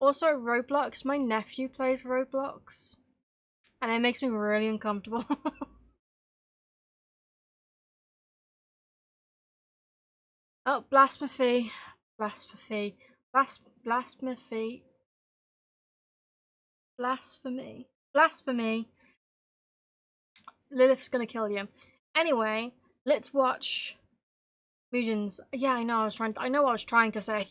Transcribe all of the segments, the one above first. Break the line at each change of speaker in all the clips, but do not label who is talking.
Also, Roblox. My nephew plays Roblox, and it makes me really uncomfortable. Oh, blasphemy. Blasphemy. Blasphemy. Blasphemy. Blasphemy. Lilith's gonna kill you. Anyway, let's watch Mujin's. Yeah, I know. I know what I was trying to say.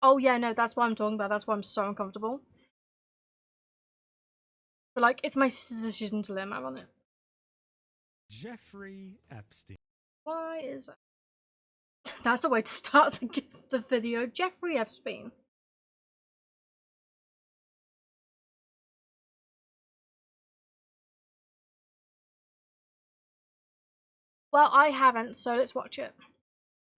Oh yeah, no, that's what I'm talking about. That's why I'm so uncomfortable. But like, it's my decision to let him have on it.
Jeffrey Epstein.
Why is that? That's a way to start the video. Jeffrey Epstein. Well, I haven't, so let's watch it.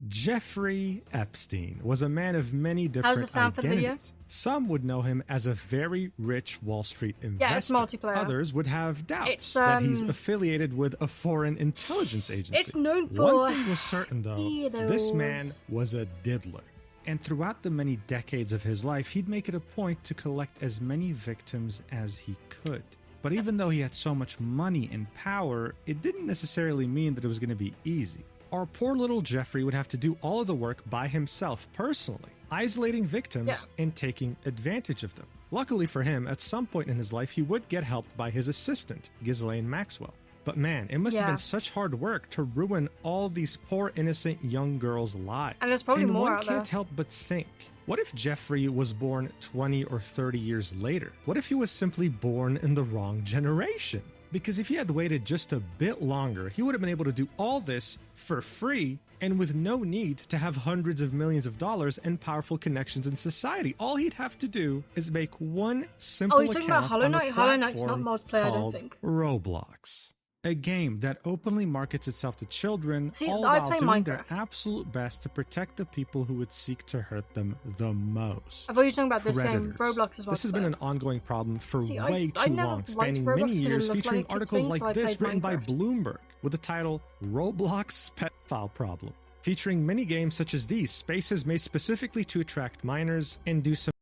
Jeffrey Epstein was a man of many
How's
different
the sound for the video?
identities. Some would know him as a very rich Wall Street investor.
Yeah, it's multiplayer.
Others would have doubts that he's affiliated with a foreign intelligence agency.
It's known for
One thing was certain, though. This man was a diddler. And throughout the many decades of his life, he'd make it a point to collect as many victims as he could. But even though he had so much money and power, it didn't necessarily mean that it was going to be easy. Our poor little Jeffrey would have to do all of the work by himself personally, isolating victims and taking advantage of them. Luckily for him, at some point in his life, he would get helped by his assistant, Ghislaine Maxwell. But man, it must have been such hard work to ruin all these poor innocent young girls' lives.
And there's probably more
one can't help but think, what if Jeffrey was born 20 or 30 years later? What if he was simply born in the wrong generation? Because if he had waited just a bit longer, he would have been able to do all this for free and with no need to have hundreds of millions of dollars and powerful connections in society. All he'd have to do is make one simple account
about Hollow Knight?
on a
Hollow Knight's not
platform
multiplayer, I don't
called
think.
Roblox. A game that openly markets itself to children, all
I
while
play
doing their
Minecraft.
absolute best to protect the people who would seek to hurt them the most.
I thought you were talking about this game.
Predators.
Roblox is
This has been an ongoing problem for way
I
too
never
long,
liked
spanning
Roblox
many
'cause it
years,
looked
featuring
like
articles
kids'
like
things, so I
this
played
written by
Minecraft.
Bloomberg with the title Roblox Pedophile Problem, featuring many games such as these, spaces made specifically to attract minors and do some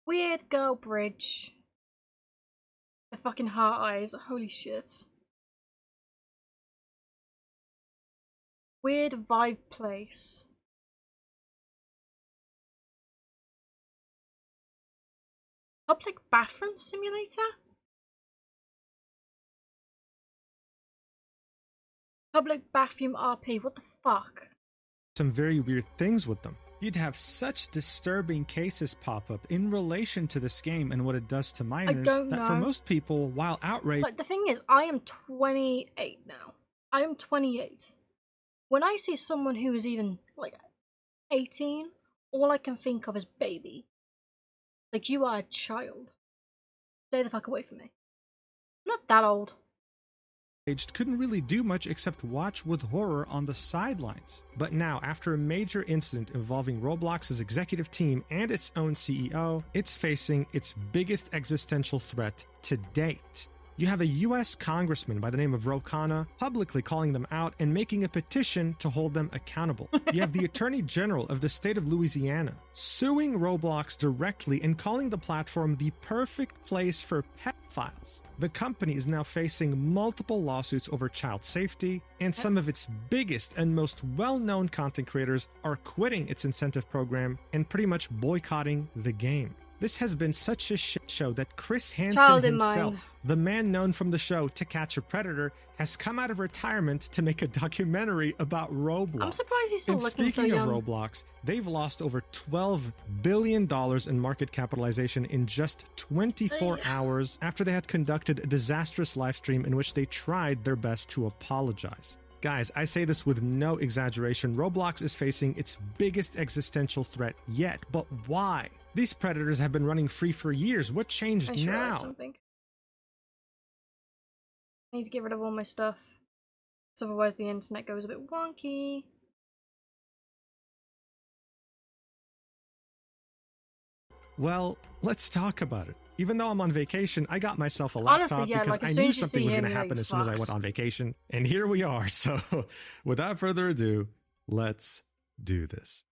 Weird Girl Bridge. The fucking heart eyes. Holy shit. Weird Vibe Place. Public Bathroom Simulator? Public Bathroom RP. What the fuck?
some very weird things with them. You'd have such disturbing cases pop up in relation to this game and what it does to minors that for most people, while outraged...
Like, the thing is, I am 28 now. I am 28. When I see someone who is even, like, 18, all I can think of is baby. Like, you are a child. Stay the fuck away from me. I'm not that old.
Couldn't really do much except watch with horror on the sidelines. But now, after a major incident involving Roblox's executive team and its own CEO, it's facing its biggest existential threat to date. You have a US congressman by the name of Ro Khanna publicly calling them out and making a petition to hold them accountable. You have the Attorney General of the state of Louisiana suing Roblox directly and calling the platform the perfect place for pedophiles. The company is now facing multiple lawsuits over child safety, and some of its biggest and most well-known content creators are quitting its incentive program and pretty much boycotting the game. This has been such a shit show that Chris Hansen himself, the man known from the show To Catch a Predator, has come out of retirement to make a documentary about Roblox.
I'm surprised he's still looking so
young.
young.
Speaking of Roblox, they've lost over $12 billion in market capitalization in just 24 hours after they had conducted a disastrous live stream in which they tried their best to apologize. Guys, I say this with no exaggeration. Roblox is facing its biggest existential threat yet, but why? These predators have been running free for years. What changed now?
Something. I need to get rid of all my stuff, because otherwise the internet goes a bit wonky.
Well, let's talk about it. Even though I'm on vacation, I got myself a
Honestly,
laptop
yeah,
because
like, as
I
soon
knew
as you
something
see
was going
him,
to
you're
happen
like,
as soon as I went
"Fuck."
on vacation. And here we are. So without further ado, let's do this.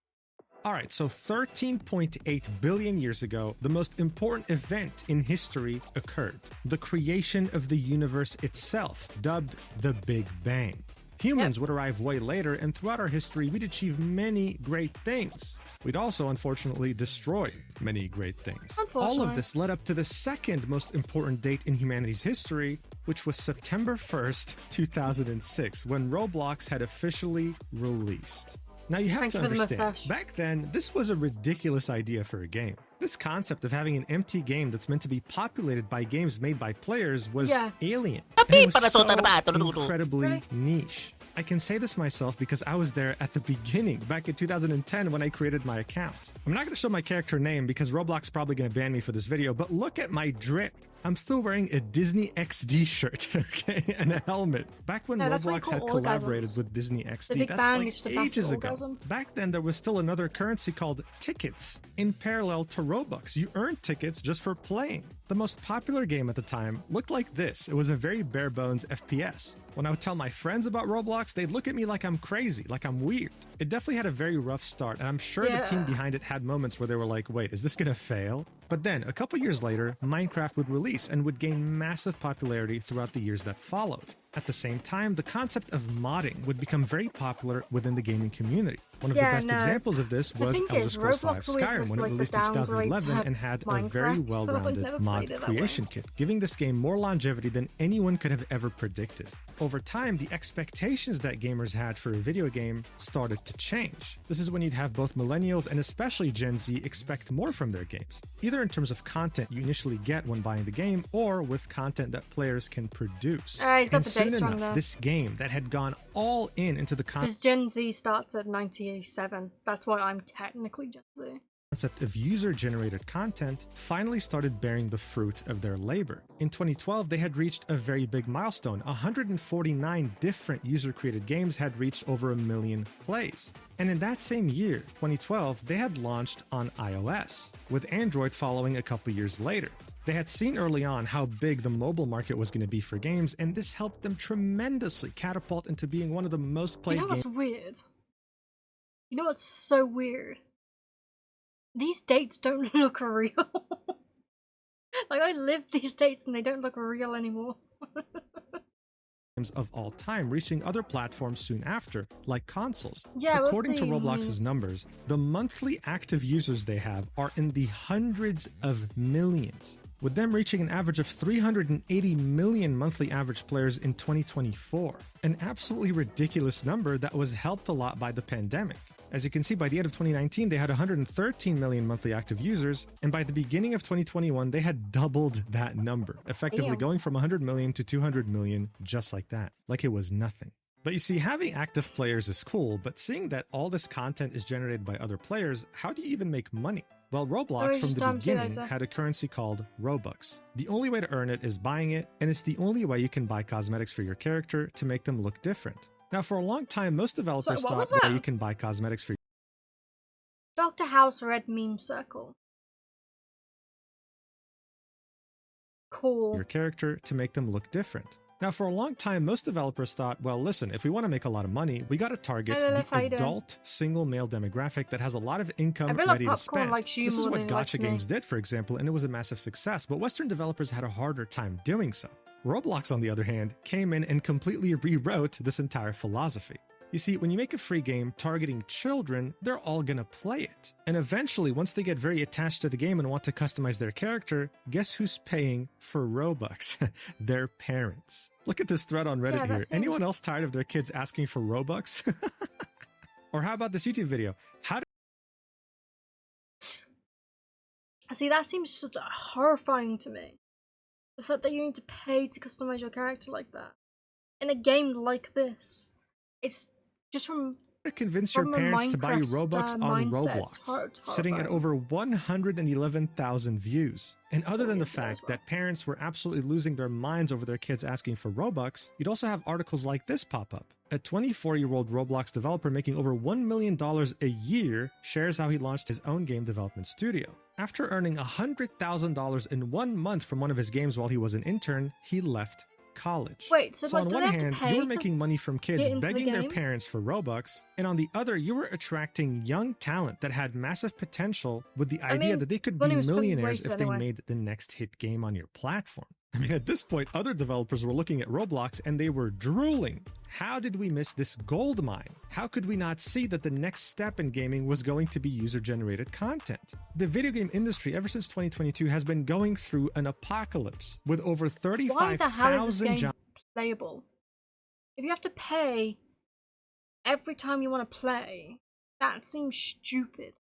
All right, so 13.8 billion years ago, the most important event in history occurred: the creation of the universe itself, dubbed the Big Bang. Humans would arrive way later, and throughout our history, we'd achieve many great things. We'd also, unfortunately, destroy many great things. All of this led up to the second most important date in humanity's history, which was September 1st, 2006, when Roblox had officially released. Now you have to understand, back then, this was a ridiculous idea for a game. This concept of having an empty game that's meant to be populated by games made by players was alien. And it was so incredibly niche. I can say this myself because I was there at the beginning, back in 2010 when I created my account. I'm not going to show my character name because Roblox is probably going to ban me for this video, but look at my drip. I'm still wearing a Disney XD shirt, okay, and a helmet. Back when Roblox had collaborated with Disney XD, that's like ages ago. Back then, there was still another currency called tickets, in parallel to Robux. You earned tickets just for playing. The most popular game at the time looked like this. It was a very bare bones FPS. When I would tell my friends about Roblox, they'd look at me like I'm crazy, like I'm weird. It definitely had a very rough start, and I'm sure the team behind it had moments where they were like, wait, is this gonna fail? But then, a couple years later, Minecraft would release and would gain massive popularity throughout the years that followed. At the same time, the concept of modding would become very popular within the gaming community. One of the best examples of this was Elder Scrolls V Skyrim when it released in 2011 and had a very well-rounded mod creation kit, giving this game more longevity than anyone could have ever predicted. Over time, the expectations that gamers had for a video game started to change. This is when you'd have both millennials and especially Gen Z expect more from their games, either in terms of content you initially get when buying the game or with content that players can produce.
And
soon enough, this game that had gone all into the
because Gen Z starts at 97. That's why I'm technically Gen Z.
Concept of user-generated content finally started bearing the fruit of their labor. In 2012, they had reached a very big milestone. 149 different user-created games had reached over 1 million plays. And in that same year, 2012, they had launched on iOS, with Android following a couple years later. They had seen early on how big the mobile market was going to be for games, and this helped them tremendously catapult into being one of the most played games.
You know what's weird? You know what's so weird? These dates don't look real. Like, I lived these dates and they don't look real anymore.
Of all time, reaching other platforms soon after, like consoles.
Yeah,
according to Roblox's numbers, the monthly active users they have are in the hundreds of millions, with them reaching an average of 380 million monthly average players in 2024. An absolutely ridiculous number that was helped a lot by the pandemic. As you can see, by the end of 2019, they had 113 million monthly active users, and by the beginning of 2021, they had doubled that number, effectively going from 100 million to 200 million just like that, like it was nothing. But you see, having active players is cool, but seeing that all this content is generated by other players, how do you even make money? Well, Roblox from the beginning had a currency called Robux. The only way to earn it is buying it, and it's the only way you can buy cosmetics for your character to make them look different. Now, for a long time, most developers thought that you can buy cosmetics for
Dr. House Red Meme Circle. Cool.
your character to make them look different. Now, for a long time, most developers thought, well, listen, if we want to make a lot of money, we got to target the adult single male demographic that has a lot of income ready to spend. This is what gacha games did, for example, and it was a massive success, but Western developers had a harder time doing so. Roblox, on the other hand, came in and completely rewrote this entire philosophy. You see, when you make a free game targeting children, they're all gonna play it. And eventually, once they get very attached to the game and want to customize their character, guess who's paying for Robux? Their parents. Look at this thread on Reddit here. Anyone else tired of their kids asking for Robux? Or how about this YouTube video?
See, that seems horrifying to me. The fact that you need to pay to customize your character like that. In a game like this. It's just from
convince your parents to buy you Robux on Roblox, sitting at over 111,000 views. And other than the fact that parents were absolutely losing their minds over their kids asking for Robux, you'd also have articles like this pop up. A 24-year-old Roblox developer making over $1 million a year shares how he launched his own game development studio. After earning $100,000 in 1 month from one of his games while he was an intern, he left college.
Wait, so
on
do
one
they have to
hand,
pay
you were
to
making money from kids
get into the
begging their
game?
parents for Robux, and on the other, you were attracting young talent that had massive potential with the idea that they could be
money was fucking
millionaires if
wasted
they
anyway.
made the next hit game on your platform. I mean, at this point, other developers were looking at Roblox and they were drooling. How did we miss this gold mine? How could we not see that the next step in gaming was going to be user-generated content? The video game industry, ever since 2022, has been going through an apocalypse with over
Why the hell is this
35,000
game
jobs.
playable? If you have to pay every time you want to play, that seems stupid.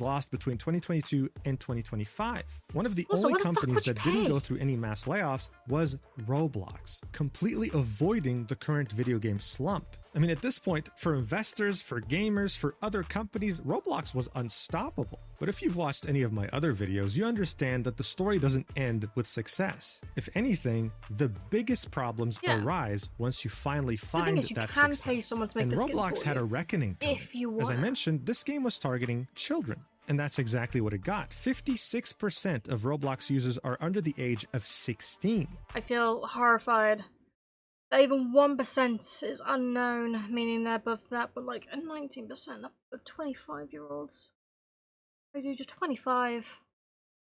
Lost between 2022 and 2025. One of the
Also,
only
what the fuck
companies
would you
that didn't
pay?
go through any mass layoffs was Roblox, completely avoiding the current video game slump. I mean, at this point, for investors, for gamers, for other companies, Roblox was unstoppable. But if you've watched any of my other videos, you understand that the story doesn't end with success. If anything, the biggest problems arise once you finally
The
find
thing is, you
that
can
success.
pay someone to make
And
this game
Roblox
for
had
you,
a reckoning coming.
if you
As I
want.
mentioned, this game was targeting children. And that's exactly what it got. 56% of Roblox users are under the age of 16.
I feel horrified that even 1% is unknown, meaning they're above that, but like 19% of 25-year-olds. Crazy, just 25.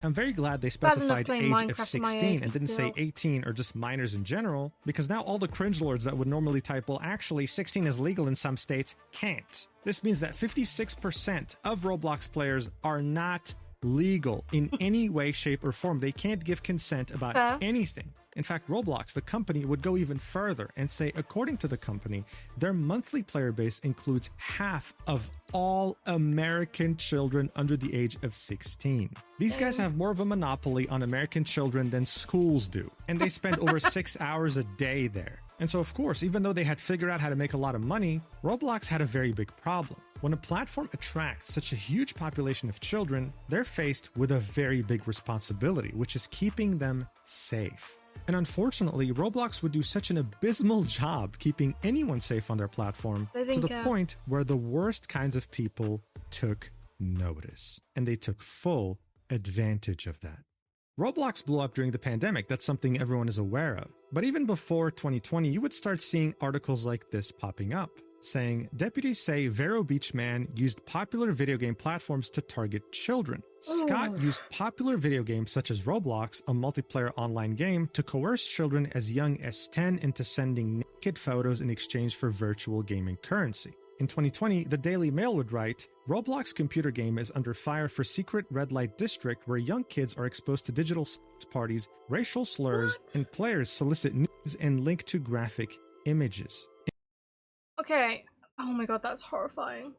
I'm very glad they
Bad enough
specified
playing
age of
Minecraft at my
16
age,
and didn't say
still.
18 or just minors in general, because now all the cringe lords that would normally type, well, actually 16 is legal in some states, can't. This means that 56% of Roblox players are not legal in any way, shape, or form. They can't give consent about
Fair.
anything. In fact, Roblox, the company, would go even further and say, according to the company, their monthly player base includes half of all American children under the age of 16. These guys have more of a monopoly on American children than schools do, and they spend over 6 hours a day there. And so, of course, even though they had figured out how to make a lot of money, Roblox had a very big problem. When a platform attracts such a huge population of children, they're faced with a very big responsibility, which is keeping them safe. And unfortunately, Roblox would do such an abysmal job keeping anyone safe on their platform to the point where the worst kinds of people took notice. And they took full advantage of that. Roblox blew up during the pandemic. That's something everyone is aware of. But even before 2020, you would start seeing articles like this popping up, saying, deputies say Vero Beach man used popular video game platforms to target children. Scott used popular video games such as Roblox, a multiplayer online game, to coerce children as young as 10 into sending naked photos in exchange for virtual gaming currency. In 2020, the Daily Mail would write, Roblox computer game is under fire for secret red light district where young kids are exposed to digital sex parties, racial slurs, and players solicit news and link to graphic images.
Okay. Oh my god, that's horrifying.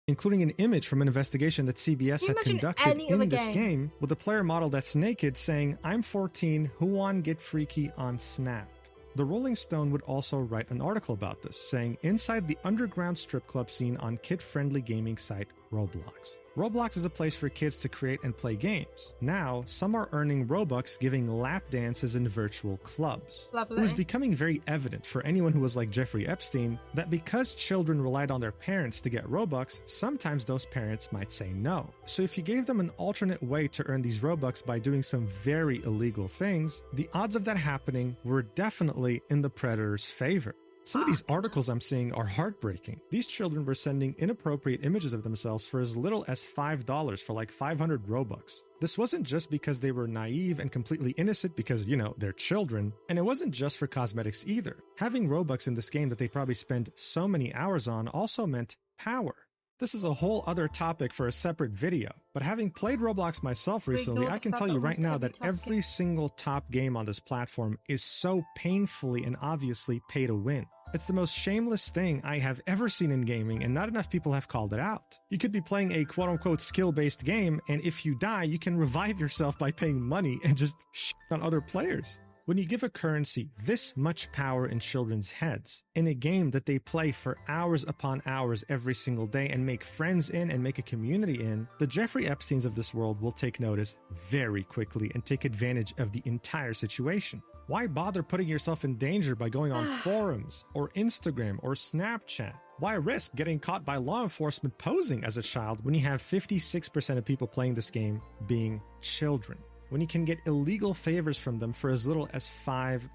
Including an image from an investigation that CBS had conducted in this game with a player model that's naked saying, I'm 14, who want get freaky on Snap? The Rolling Stone would also write an article about this, saying, inside the underground strip club scene on kid-friendly gaming site Roblox. Roblox is a place for kids to create and play games. Now, some are earning Robux giving lap dances in virtual clubs.
Lovely.
It was becoming very evident for anyone who was like Jeffrey Epstein that because children relied on their parents to get Robux, sometimes those parents might say no. So if you gave them an alternate way to earn these Robux by doing some very illegal things, the odds of that happening were definitely in the predator's favor. Some of these articles I'm seeing are heartbreaking. These children were sending inappropriate images of themselves for as little as $5 for like 500 Robux. This wasn't just because they were naive and completely innocent because, you know, they're children. And it wasn't just for cosmetics either. Having Robux in this game that they probably spend so many hours on also meant power. This is a whole other topic for a separate video, but having played Roblox myself recently, I can tell you right now that every single top game on this platform is so painfully and obviously pay to win. It's the most shameless thing I have ever seen in gaming, and not enough people have called it out. You could be playing a quote-unquote skill-based game, and if you die, you can revive yourself by paying money and just shit on other players. When you give a currency this much power in children's heads, in a game that they play for hours upon hours every single day and make friends in and make a community in, the Jeffrey Epsteins of this world will take notice very quickly and take advantage of the entire situation. Why bother putting yourself in danger by going on forums or Instagram or Snapchat? Why risk getting caught by law enforcement posing as a child when you have 56% of people playing this game being children? When you can get illegal favors from them for as little as $5?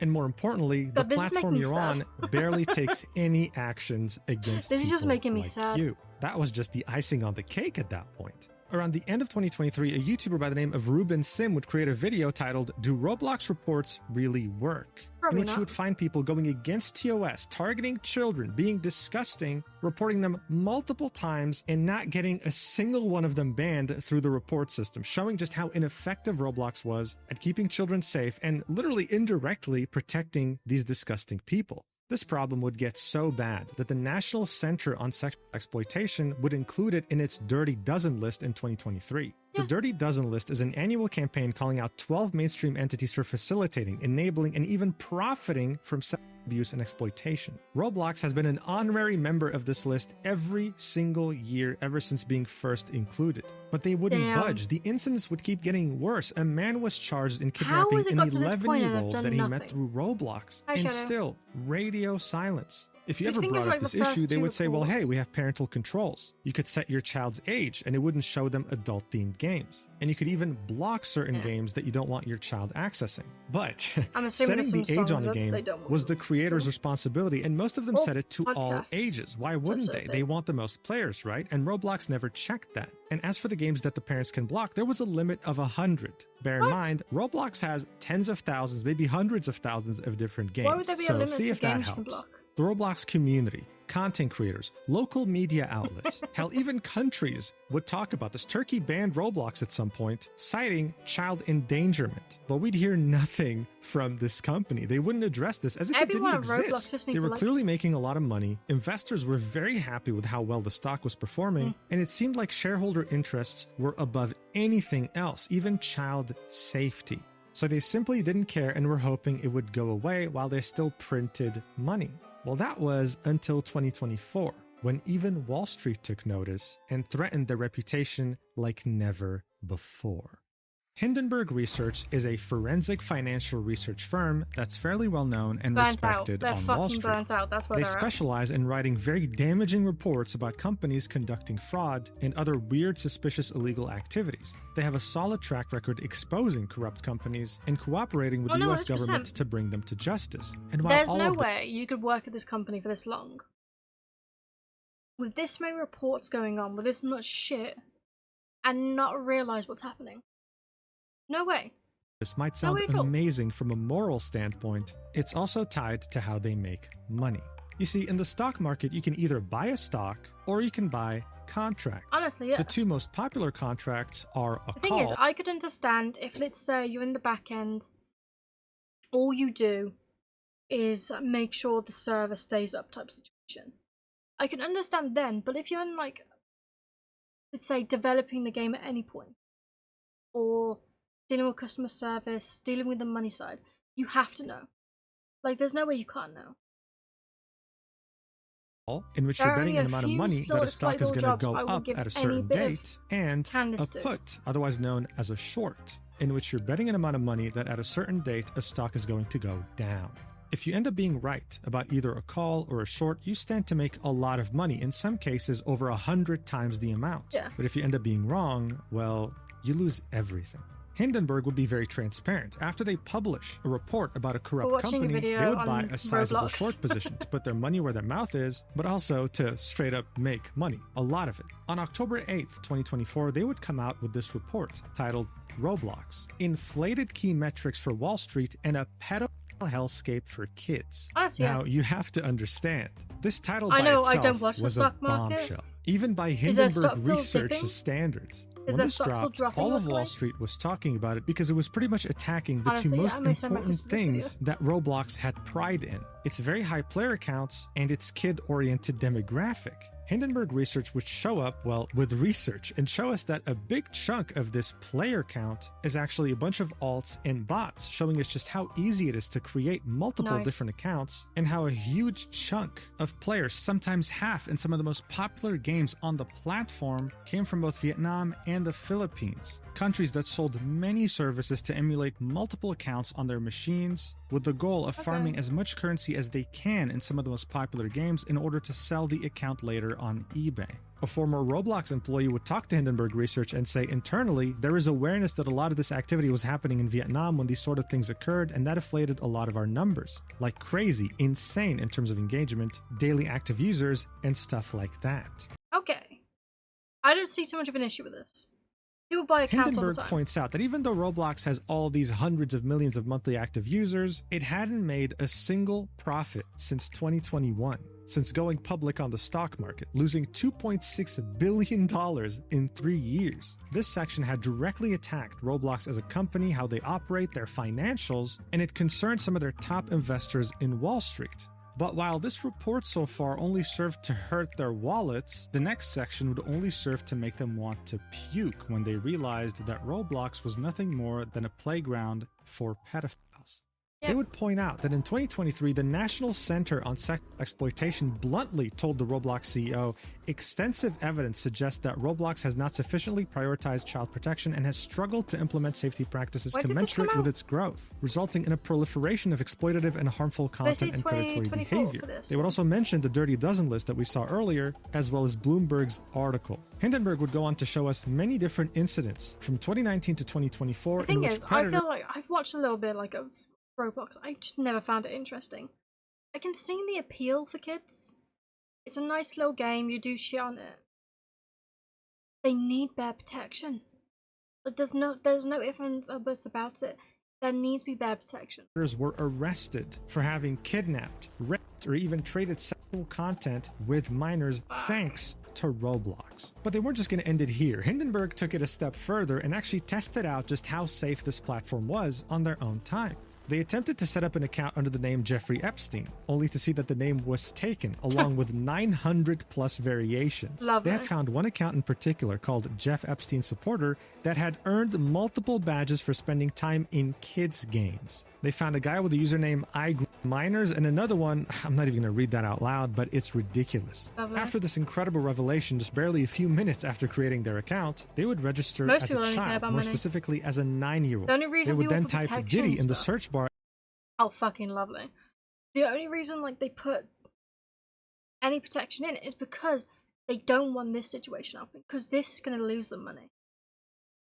And more importantly, the platform you're on barely takes any actions against
this is just making me
like
sad.
you. That was just the icing on the cake at that point. Around the end of 2023, a YouTuber by the name of Ruben Sim would create a video titled, "Do Roblox Reports Really Work?"
Probably
in which
not.
he would find people going against TOS, targeting children, being disgusting, reporting them multiple times, and not getting a single one of them banned through the report system, showing just how ineffective Roblox was at keeping children safe and literally indirectly protecting these disgusting people. This problem would get so bad that the National Center on Sexual Exploitation would include it in its Dirty Dozen list in 2023. The Dirty Dozen list is an annual campaign calling out 12 mainstream entities for facilitating, enabling, and even profiting from sexual abuse and exploitation. Roblox has been an honorary member of this list every single year ever since being first included. But they wouldn't budge. The incidents would keep getting worse. A man was charged in kidnapping an 11-year-old that he met through Roblox. And still, radio silence. If you ever brought up this issue, they would say, well, hey, we have parental controls. You could set your child's age and it wouldn't show them adult-themed games. And you could even block certain games that you don't want your child accessing. But setting the age on a game was the creator's responsibility, and most of them set it to all ages. Why wouldn't they? They want the most players, right? And Roblox never checked that. And as for the games that the parents can block, there was a limit of 100. Bear in mind, Roblox has tens of thousands, maybe hundreds of thousands of different games.
Why would there be a limit
see
to
if that
games you can
helps.
block?
The Roblox community, content creators, local media outlets, hell, even countries would talk about this. Turkey banned Roblox at some point, citing child endangerment. But we'd hear nothing from this company. They wouldn't address this as if
Everyone
it didn't
at Roblox
exist.
just
They
needs
were
to,
clearly making a lot of money. Investors were very happy with how well the stock was performing, and it seemed like shareholder interests were above anything else, even child safety. So they simply didn't care and were hoping it would go away while they still printed money. Well, that was until 2024, when even Wall Street took notice and threatened their reputation like never before. Hindenburg Research is a forensic financial research firm that's fairly well known and respected on Wall Street.
Burnt out. That's where
They
they're at.
specialize in writing very damaging reports about companies conducting fraud and other weird, suspicious illegal activities. They have a solid track record exposing corrupt companies and cooperating with the US
100%.
government to bring them to justice. And while
There's
all
no
of
way you could work at this company for this long. With this many reports going on, with this much shit, and not realize what's happening. No way.
this might sound
way at all.
amazing from a moral standpoint, it's also tied to how they make money. You see, in the stock market, you can either buy a stock or you can buy contracts.
Honestly, yeah.
The two most popular contracts are a
The thing
call.
is, I could understand if, let's say, you're in the back end, all you do is make sure the server stays up type situation. I can understand then, but if you're in, like, let's say, developing the game at any point, or dealing with customer service, dealing with the money side, you have to know. Like, there's no way you can't know.
In which
There
you're
are
betting
only
an
a
amount of
few
money that a
slight
stock is
little
going to
jobs
go
I will
up
give
at a
any
certain
bit of
date, and
canvas
a
to.
put, otherwise known as a short, in which you're betting an amount of money that at a certain date a stock is going to go down. If you end up being right about either a call or a short, you stand to make a lot of money, in some cases over 100 times the amount.
Yeah.
But if you end up being wrong, well, you lose everything. Hindenburg would be very transparent. After they publish a report about a corrupt
watching a
company,
video
they would
on
buy a sizable
Roblox.
short position to put their money where their mouth is, but also to straight up make money. A lot of it. On October 8th, 2024, they would come out with this report titled Roblox, Inflated Key Metrics for Wall Street and a Pedo Hellscape for Kids.
Honestly, yeah.
Now, you have to understand, this title
I
by
know, I
itself
don't watch the
was a
stock market.
bombshell. Even by
Is their stock
Hindenburg
still dipping?
Research's standards.
Is
When
their
this
stock still
dropped,
dropping
all of
roughly?
Wall Street was talking about it because it was pretty much attacking the
Honestly,
two
yeah,
most
I may send my
important
sister this
things that Roblox had pride in. Its very high player counts and its kid-oriented demographic. Hindenburg Research would show up, well, with research and show us that a big chunk of this player count is actually a bunch of alts and bots, showing us just how easy it is to create multiple different accounts and how a huge chunk of players, sometimes half in some of the most popular games on the platform, came from both Vietnam and the Philippines, countries that sold many services to emulate multiple accounts on their machines with the goal of farming as much currency as they can in some of the most popular games in order to sell the account later on eBay. A former Roblox employee would talk to Hindenburg Research and say internally, there is awareness that a lot of this activity was happening in Vietnam when these sort of things occurred, and that inflated a lot of our numbers. Like crazy, insane in terms of engagement, daily active users, and stuff like that.
Okay. I don't see too much of an issue with this. People buy accounts all the
Hindenburg
time.
points out that even though Roblox has all these hundreds of millions of monthly active users, it hadn't made a single profit since 2021, since going public on the stock market, losing $2.6 billion in 3 years. This section had directly attacked Roblox as a company, how they operate, their financials, and it concerned some of their top investors in Wall Street. But while this report so far only served to hurt their wallets, the next section would only serve to make them want to puke when they realized that Roblox was nothing more than a playground for pedophiles. They would point out that in 2023, the National Center on Sexual Exploitation bluntly told the Roblox CEO, extensive evidence suggests that Roblox has not sufficiently prioritized child protection and has struggled to implement safety practices commensurate with its growth, resulting in a proliferation of exploitative and harmful content and predatory behavior. They would also mention the Dirty Dozen list that we saw earlier, as well as Bloomberg's article. Hindenburg would go on to show us many different incidents from 2019 to 2024.
The thing is, I feel like I've watched a little bit of Roblox. I just never found it interesting. I can see the appeal for kids. It's a nice little game, you do shit on it. They need better protection. But there's no ifs ands or buts about it. There needs to be better protection.
Were arrested for having kidnapped, raped, or even traded sexual content with minors thanks to Roblox. But they weren't just going to end it here. Hindenburg took it a step further and actually tested out just how safe this platform was on their own time. They attempted to set up an account under the name Jeffrey Epstein, only to see that the name was taken, along with 900 plus variations. They had found one account in particular called Jeff Epstein Supporter that had earned multiple badges for spending time in kids' games. They found a guy with the username iGrowMinors and another one, I'm not even going to read that out loud, but it's ridiculous. After this incredible revelation, just barely a few minutes after creating their account, they would register as a child, more specifically as a 9-year-old.
The only reason
they would then type Diddy in the search bar.
Oh, fucking lovely. The only reason they put any protection in it is because they don't want this situation happening, because this is going to lose them money.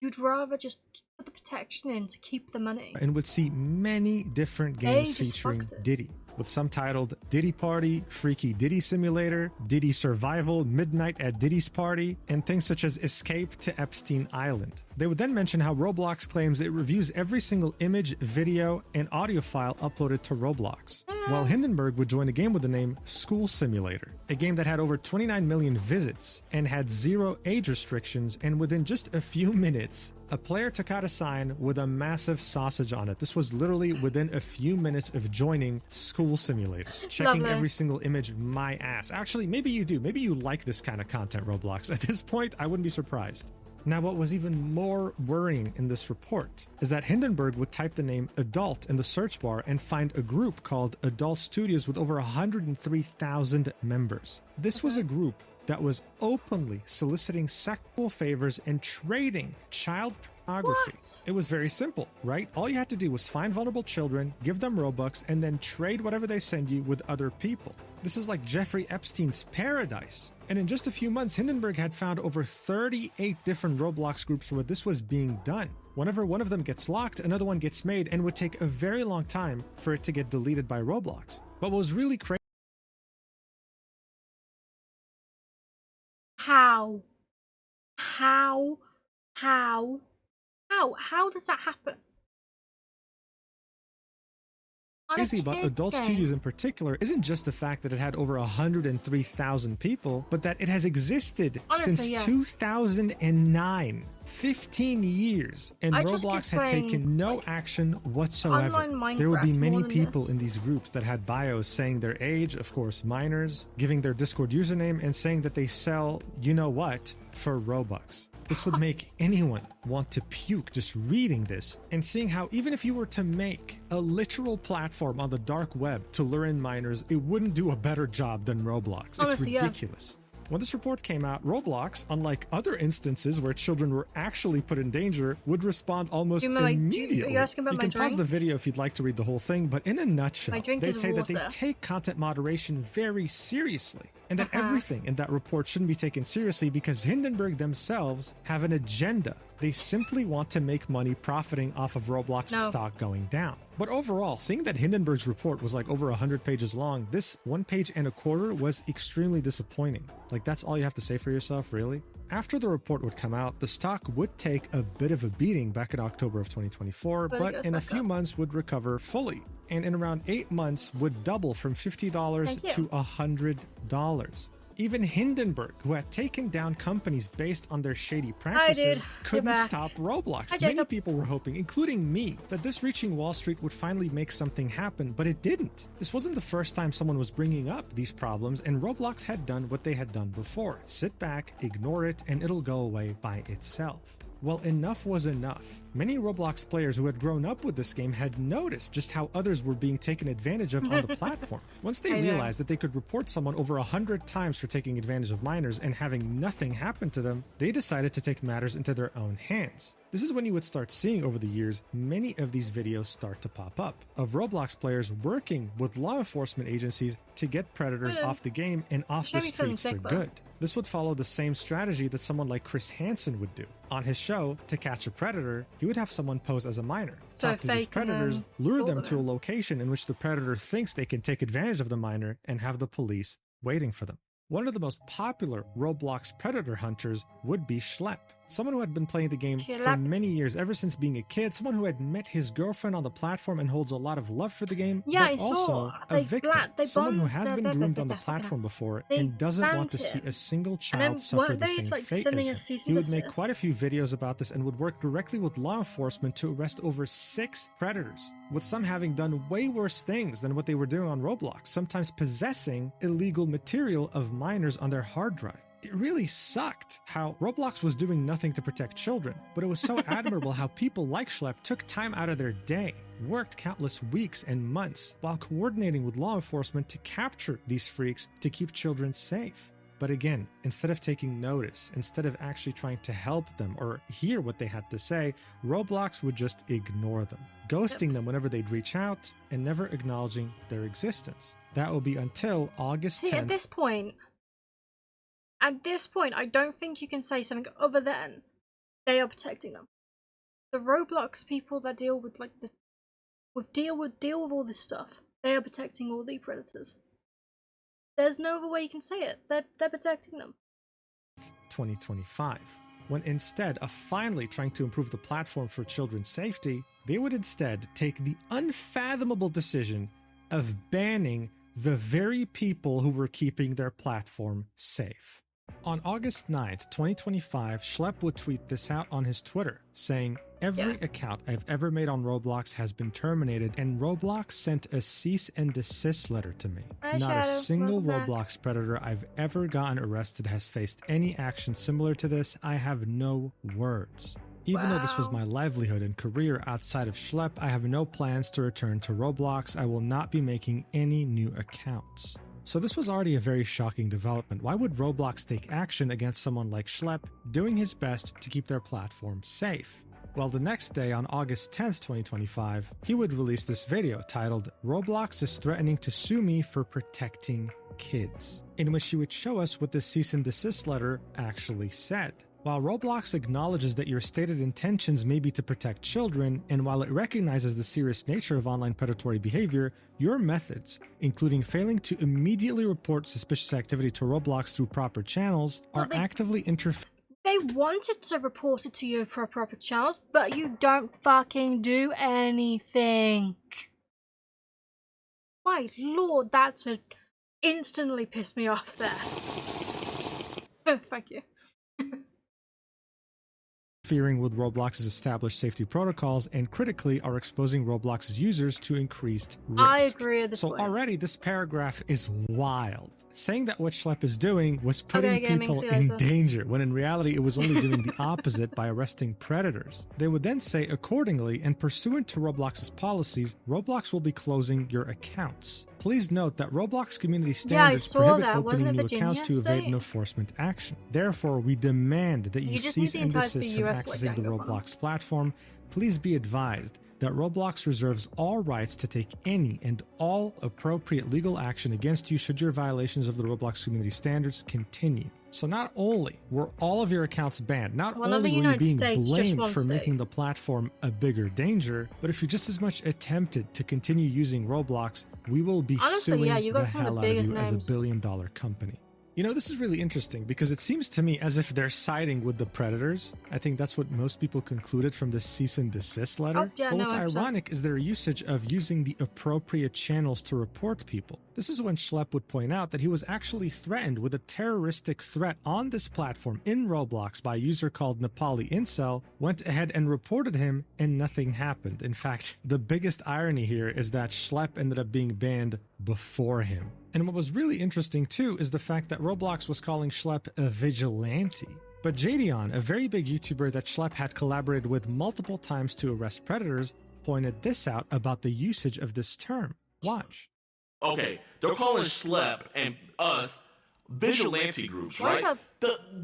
You'd rather just put the protection in to keep the money.
And would see many different games featuring Diddy, with some titled Diddy Party, Freaky Diddy Simulator, Diddy Survival, Midnight at Diddy's Party, and things such as Escape to Epstein Island. They would then mention how Roblox claims it reviews every single image, video, and audio file uploaded to Roblox. While Hindenburg would join a game with the name School Simulator, a game that had over 29 million visits and had 0 age restrictions, and within just a few minutes, a player took out a sign with a massive sausage on it. This was literally within a few minutes of joining School Simulator. Checking every single image, my ass. Actually, maybe you do. Maybe you like this kind of content, Roblox. At this point, I wouldn't be surprised. Now, what was even more worrying in this report is that Hindenburg would type the name adult in the search bar and find a group called Adult Studios with over 103,000 members. This was a group that was openly soliciting sexual favors and trading child pornography. It was very simple, right? All you had to do was find vulnerable children, give them Robux, and then trade whatever they send you with other people. This is like Jeffrey Epstein's paradise. And in just a few months, Hindenburg had found over 38 different Roblox groups where this was being done. Whenever one of them gets locked, another one gets made, and would take a very long time for it to get deleted by Roblox. But what was really crazy...
How does that happen?
Crazy about Adult Studios in particular isn't just the fact that it had over 103,000 people, but that it has existed since 2009. 15 years, and
I just
Roblox
keep
had
playing,
taken no
like,
action whatsoever.
online
There would be
Minecraft
many
more than
people
this.
in these groups that had bios saying their age, of course, minors, giving their Discord username, and saying that they sell, you know what, for Robux. This would make anyone want to puke just reading this and seeing how even if you were to make a literal platform on the dark web to lure in minors, it wouldn't do a better job than Roblox.
Honestly,
it's ridiculous. When this report came out, Roblox, unlike other instances where children were actually put in danger, would respond almost immediately.
Are you asking about
you
my
can
drink?
pause the video if you'd like to read the whole thing, but in a nutshell,
My drink
they'd
is
say that they
water.
take content moderation very seriously, and that everything in that report shouldn't be taken seriously because Hindenburg themselves have an agenda. They simply want to make money profiting off of Roblox's stock going down. But overall, seeing that Hindenburg's report was like over 100 pages long, this 1 page and a quarter was extremely disappointing. Like, that's all you have to say for yourself, really? After the report would come out, the stock would take a bit of a beating back in October of 2024, but in a few months would recover fully. And in around 8 months would double from $50 to $100. Even Hindenburg, who had taken down companies based on their shady practices, couldn't stop Roblox. Many people were hoping, including me, that this reaching Wall Street would finally make something happen, but it didn't. This wasn't the first time someone was bringing up these problems, and Roblox had done what they had done before. Sit back, ignore it, and it'll go away by itself. Well, enough was enough. Many Roblox players who had grown up with this game had noticed just how others were being taken advantage of on the platform. Once they realized that they could report someone over 100 times for taking advantage of minors and having nothing happen to them, they decided to take matters into their own hands. This is when you would start seeing over the years many of these videos start to pop up of Roblox players working with law enforcement agencies to get predators off the game and off the streets for good. This would follow the same strategy that someone like Chris Hansen would do. On his show, To Catch a Predator, he would have someone pose as a minor, talk to these predators, lure them to a location in which the predator thinks they can take advantage of the minor, and have the police waiting for them. One of the most popular Roblox predator hunters would be Schlepp, someone who had been playing the game for many years, ever since being a kid, someone who had met his girlfriend on the platform and holds a lot of love for the game, but also a victim, someone who has been groomed on the platform before and doesn't want to see a single child suffer the same fate as him. He would make quite a few videos about this and would work directly with law enforcement to arrest over 6 predators, with some having done way worse things than what they were doing on Roblox, sometimes possessing illegal material of minors on their hard drive. It really sucked how Roblox was doing nothing to protect children, but it was so admirable how people like Schlepp took time out of their day, worked countless weeks and months while coordinating with law enforcement to capture these freaks to keep children safe. But again, instead of taking notice, instead of actually trying to help them or hear what they had to say, Roblox would just ignore them, ghosting them whenever they'd reach out and never acknowledging their existence. That will be until August 10th.
See, at this point, I don't think you can say something other than they are protecting them. The Roblox people that deal with like this, deal with all this stuff, they are protecting all the predators. There's no other way you can say it. They're protecting them.
2025. When instead of finally trying to improve the platform for children's safety, they would instead take the unfathomable decision of banning the very people who were keeping their platform safe. On August 9th, 2025, Schlepp would tweet this out on his Twitter, saying, "Every account I've ever made on Roblox has been terminated, and Roblox sent a cease and desist letter to me. Not a single Roblox predator I've ever gotten arrested has faced any action similar to this. I have no words. Even though this was my livelihood and career outside of Schlepp, I have no plans to return to Roblox. I will not be making any new accounts." So this was already a very shocking development. Why would Roblox take action against someone like Schlepp doing his best to keep their platform safe? Well, the next day, on August 10th, 2025, he would release this video titled, "Roblox is threatening to sue me for protecting kids," in which he would show us what the cease and desist letter actually said. While Roblox acknowledges that your stated intentions may be to protect children, and while it recognizes the serious nature of online predatory behavior, your methods, including failing to immediately report suspicious activity to Roblox through proper channels, are actively interfering.
They wanted to report it to you for proper channels, but you don't fucking do anything. My lord, that's instantly pissed me off there. Thank you.
interfering with Roblox's established safety protocols, and critically are exposing Roblox's users to increased risk.
I agree at this
So
point.
already this paragraph is wild. Saying that what Schlepp is doing was putting
Okay, gaming,
people
see you
in
later.
danger, when in reality it was only doing the opposite by arresting predators. They would then say, accordingly, and pursuant to Roblox's policies, Roblox will be closing your accounts. Please note that Roblox community standards
saw
prohibit
that. Wasn't
opening
it
new
Virginia
accounts to evade
State?
an enforcement action. Therefore, we demand that you
You just
cease
need the
and
entire
desist from
US, like,
accessing the
gang up on them.
Roblox platform. Please be advised that Roblox reserves all rights to take any and all appropriate legal action against you should your violations of the Roblox community standards continue. So not only were all of your accounts banned, not
One of the
only were you
United
being
States, just
blamed
one
for
state.
making the platform a bigger danger, but if you just as much attempted to continue using Roblox, we will be
Honestly,
suing
yeah, you got
the
some of
hell
the
out of
biggest
you as a
names.
billion-dollar company. You know, this is really interesting because it seems to me as if they're siding with the predators. I think that's what most people concluded from this cease and desist letter.
Oh, yeah,
but
no,
what's
100%.
ironic is their usage of using the appropriate channels to report people. This is when Schlepp would point out that he was actually threatened with a terroristic threat on this platform in Roblox by a user called Nepali Incel, went ahead and reported him, and nothing happened. In fact, the biggest irony here is that Schlepp ended up being banned before him. And what was really interesting too is the fact that Roblox was calling Schlepp a vigilante. But Jadion, a very big YouTuber that Schlepp had collaborated with multiple times to arrest predators, pointed this out about the usage of this term. Watch.
Okay, they're calling Schlepp and us vigilante groups,
Why is
right?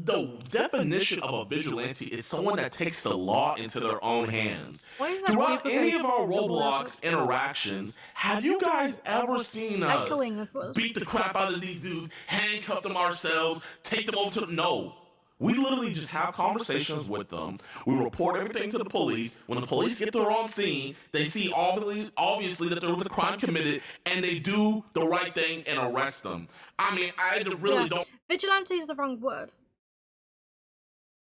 The definition of a vigilante is someone that takes the law into their own hands.
Why is that
Throughout any of our
duplicated?
Roblox interactions, have you guys ever seen us
Echoing, that's what it was.
beat the crap out of these dudes, handcuff them ourselves, take them over to the... No. We literally just have conversations with them. We report everything to the police. When the police get there on scene, they see obviously that there was a crime committed, and they do the right thing and arrest them. I mean, I really don't...
Vigilante is the wrong word.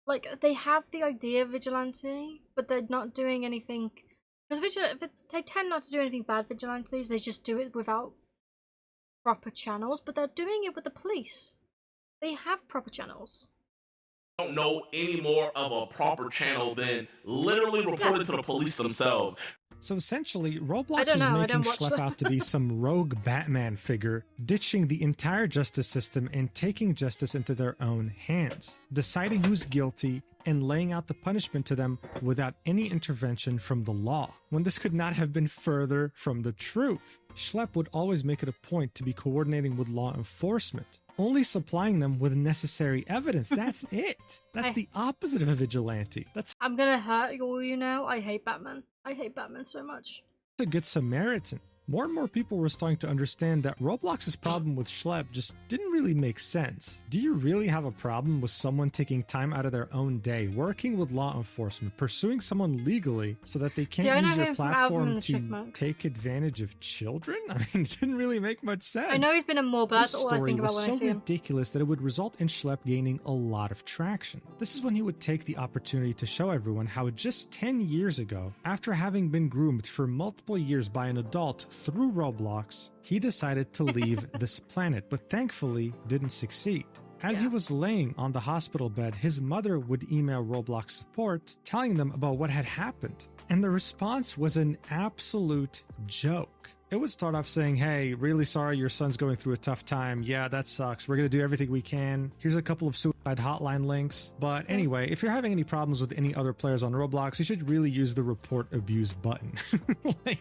Like, they have the idea of vigilante, but they're not doing anything. Because they tend not to do anything bad, vigilantes. They just do it without proper channels, but they're doing it with the police. They have proper channels.
Don't know any more of a proper channel than literally reported to the police themselves.
So essentially,
I
Roblox
don't
is
know, I
making
don't watch
Schlepp
them.
out to be some rogue Batman figure, ditching the entire justice system and taking justice into their own hands, deciding who's guilty and laying out the punishment to them without any intervention from the law, when this could not have been further from the truth. Schlepp would always make it a point to be coordinating with law enforcement, only supplying them with necessary evidence. That's it. That's the opposite of a vigilante. That's
I'm gonna hurt you all, you know. I hate Batman. I hate Batman so much.
a good Samaritan. More and more people were starting to understand that Roblox's problem with Schlepp just didn't really make sense. Do you really have a problem with someone taking time out of their own day, working with law enforcement, pursuing someone legally so that they
See, I
can't
know
use your
him from Alvin
platform
and the
to
Chipmunks.
take advantage of children? I mean, it didn't really make much sense.
I know he's been in more, but
This
that's all I
story
think about
was
when I
so
see him.
ridiculous that it would result in Schlepp gaining a lot of traction. This is when he would take the opportunity to show everyone how just 10 years ago, after having been groomed for multiple years by an adult through Roblox, he decided to leave this planet, but thankfully didn't succeed. As he was laying on the hospital bed, his mother would email Roblox support, telling them about what had happened. And the response was an absolute joke. It would start off saying, hey, really sorry your son's going through a tough time. Yeah, that sucks. We're going to do everything we can. Here's a couple of suicide hotline links. But anyway, if you're having any problems with any other players on Roblox, you should really use the report abuse button. Like,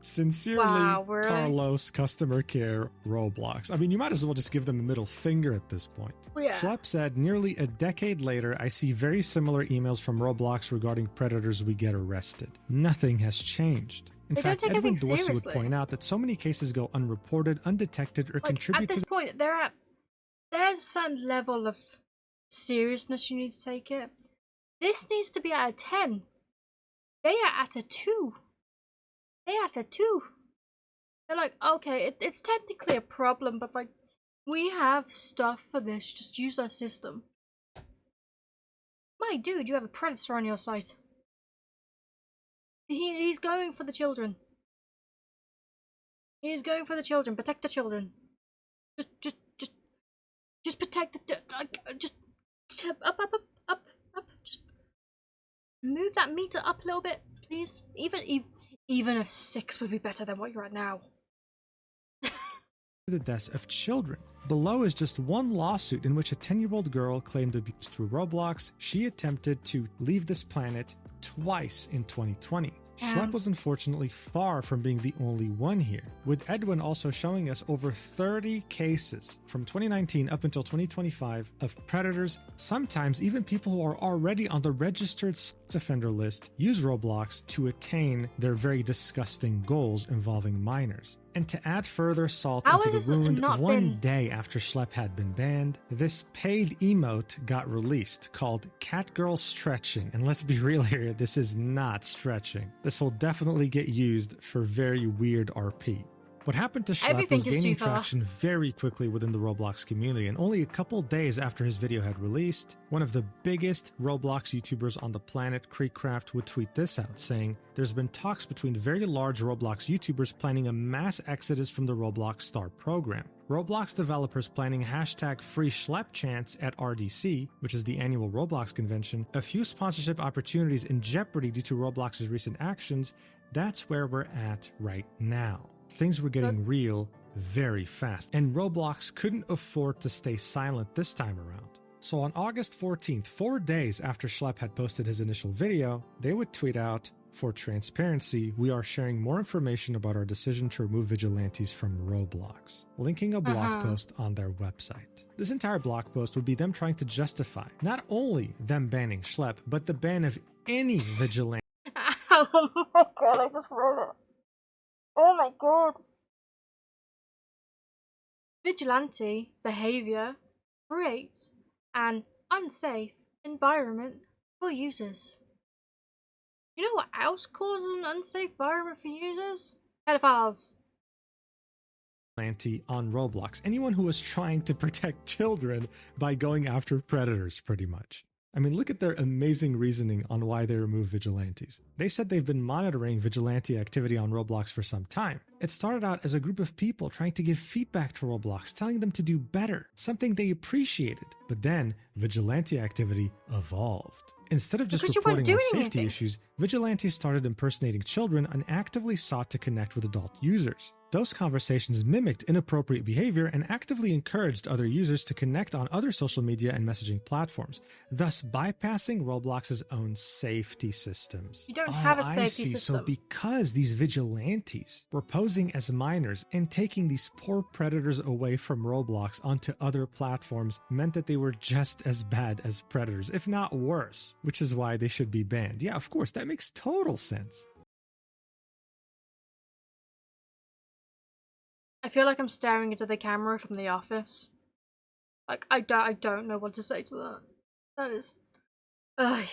sincerely,
Wow, really?
Carlos, customer care, Roblox. I mean, you might as well just give them a middle finger at this point.
Yeah.
Schlepp said, nearly a decade later, I see very similar emails from Roblox regarding predators we get arrested. Nothing has changed. In
They don't
fact,
take
Edwin
anything
Dorsey would
seriously.
point out that so many cases go unreported, undetected, or
Like,
contribute
at
to
this point, there's a certain level of seriousness you need to take it. This needs to be at a 10. They are at a 2. They're at a 2. They're like, okay, it's technically a problem, but like, we have stuff for this. Just use our system. My dude, you have a predator on your site. He's going for the children. He's going for the children. Protect the children. Just protect the. Just up. Just Move that meter up a little bit, please. Even a 6 would be better than what you're at now.
The deaths of children. Below is just one lawsuit in which a 10-year-old girl claimed abuse through Roblox. She attempted to leave this planet twice in 2020. Schlepp was unfortunately far from being the only one here, with Edwin also showing us over 30 cases from 2019 up until 2025 of predators, sometimes even people who are already on the registered sex offender list, use Roblox to attain their very disgusting goals involving minors. And to add further salt into the wound, one day after Schlepp had been banned, this paid emote got released called Catgirl Stretching. And let's be real here, this is not stretching. This will definitely get used for very weird RP. What happened to Schlepp was gaining traction very quickly within the Roblox community, and only a couple days after his video had released, one of the biggest Roblox YouTubers on the planet, Creekcraft, would tweet this out, saying, "There's been talks between very large Roblox YouTubers planning a mass exodus from the Roblox Star program. Roblox developers planning hashtag free Schlepp chants at RDC, which is the annual Roblox convention, a few sponsorship opportunities in jeopardy due to Roblox's recent actions. That's where we're at right now." Things were getting real very fast, and Roblox couldn't afford to stay silent this time around. So on August 14th, 4 days after Schlepp had posted his initial video, they would tweet out, "For transparency, we are sharing more information about our decision to remove vigilantes from Roblox," linking a blog post on their website. This entire blog post would be them trying to justify not only them banning Schlepp, but the ban of any vigilante.
Oh my god, I just read it. Oh my god. Vigilante behavior creates an unsafe environment for users. You know what else causes an unsafe environment for users? Pedophiles.
On Roblox. Anyone who was trying to protect children by going after predators, pretty much. I mean, look at their amazing reasoning on why they removed vigilantes. They said they've been monitoring vigilante activity on Roblox for some time. It started out as a group of people trying to give feedback to Roblox, telling them to do better, something they appreciated. But then, vigilante activity evolved. Instead of just reporting on safety issues, vigilantes started impersonating children and actively sought to connect with adult users. Those conversations mimicked inappropriate behavior and actively encouraged other users to connect on other social media and messaging platforms, thus bypassing Roblox's own safety systems.
You don't have a safety system.
So because these vigilantes were posing as minors and taking these poor predators away from Roblox onto other platforms meant that they were just as bad as predators, if not worse, which is why they should be banned. Yeah, of course, that makes total sense.
I feel like I'm staring into the camera from The Office. Like, I don't know what to say to that. That is... Ugh.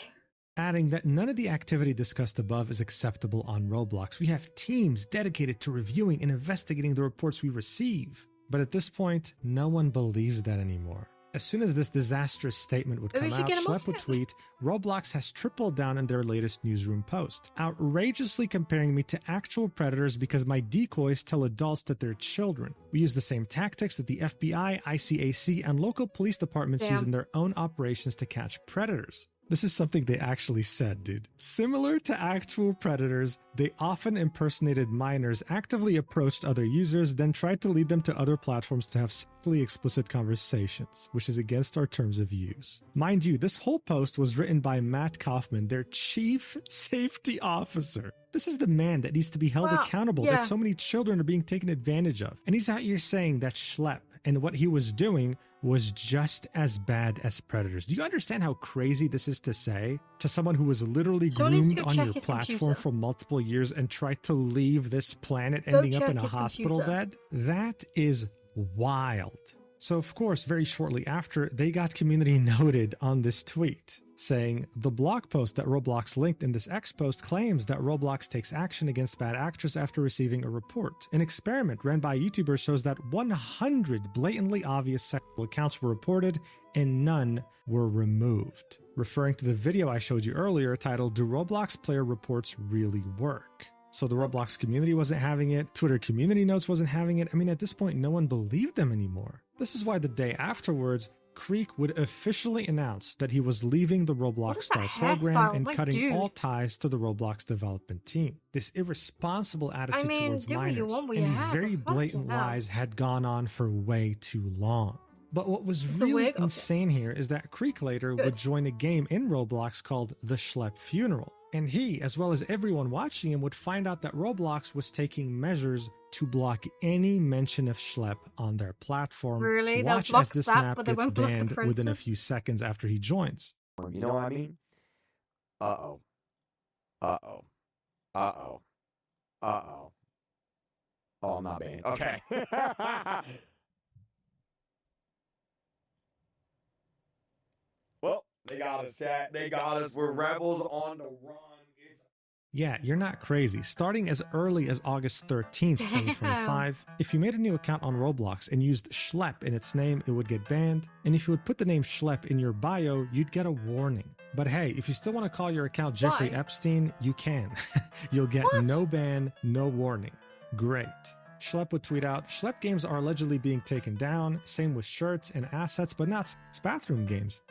Adding that none of the activity discussed above is acceptable on Roblox. We have teams dedicated to reviewing and investigating the reports we receive. But at this point, no one believes that anymore. As soon as this disastrous statement would come out, Schlepp would tweet, "Roblox has tripled down in their latest newsroom post, outrageously comparing me to actual predators because my decoys tell adults that they're children. We use the same tactics that the FBI, ICAC, and local police departments use in their own operations to catch predators." This is something they actually said, dude. Similar to actual predators, they often impersonated minors, actively approached other users, then tried to lead them to other platforms to have sexually explicit conversations, which is against our terms of use. Mind you, this whole post was written by Matt Kaufman, their chief safety officer. This is the man that needs to be held accountable that so many children are being taken advantage of. And he's out here saying that Schlepp and what he was doing was just as bad as predators. Do you understand how crazy this is to say to someone who was literally groomed on your platform for multiple years and tried to leave this planet ending up in a hospital bed? That is wild. So of course, very shortly after, they got community noted on this tweet, saying, "The blog post that Roblox linked in this X post claims that Roblox takes action against bad actors after receiving a report. An experiment ran by YouTubers shows that 100 blatantly obvious sexual accounts were reported and none were removed," referring to the video I showed you earlier titled, "Do Roblox player reports really work?" So the Roblox community wasn't having it, Twitter community notes wasn't having it. I mean, at this point, no one believed them anymore. This is why the day afterwards, Creek would officially announce that he was leaving the
What
Roblox
is that
Star program
hairstyle?
and
Like,
cutting
dude.
all ties to the Roblox development team. This irresponsible attitude towards
do what you
minors
want with
and
your
these
hair,
very
but
blatant
fucking hell.
lies had gone on for way too long. But what was
It's a
really
wig? Okay.
insane here is that Creek later
Good.
would join a game in Roblox called The Schlepp Funeral. And he, as well as everyone watching him, would find out that Roblox was taking measures to block any mention of Schlepp on their platform.
Really? They'll
Watch
block
as this
that,
map
but they
gets
won't block the
banned within a
princess?
few seconds after he joins.
You know what I mean? Uh-oh. Uh-oh. Uh-oh. Uh-oh. Oh, I'm not banned. Okay. Well, they got us, chat. They got us. We're rebels on the run.
Yeah, you're not crazy. Starting as early as August 13th, 2025, if you made a new account on Roblox and used Schlepp in its name, it would get banned. And if you would put the name Schlepp in your bio, you'd get a warning. But hey, if you still want to call your account Jeffrey
Why?
Epstein, you can. You'll get
What?
no ban, no warning. Great. Schlepp would tweet out, Schlepp games are allegedly being taken down, same with shirts and assets, but not bathroom games.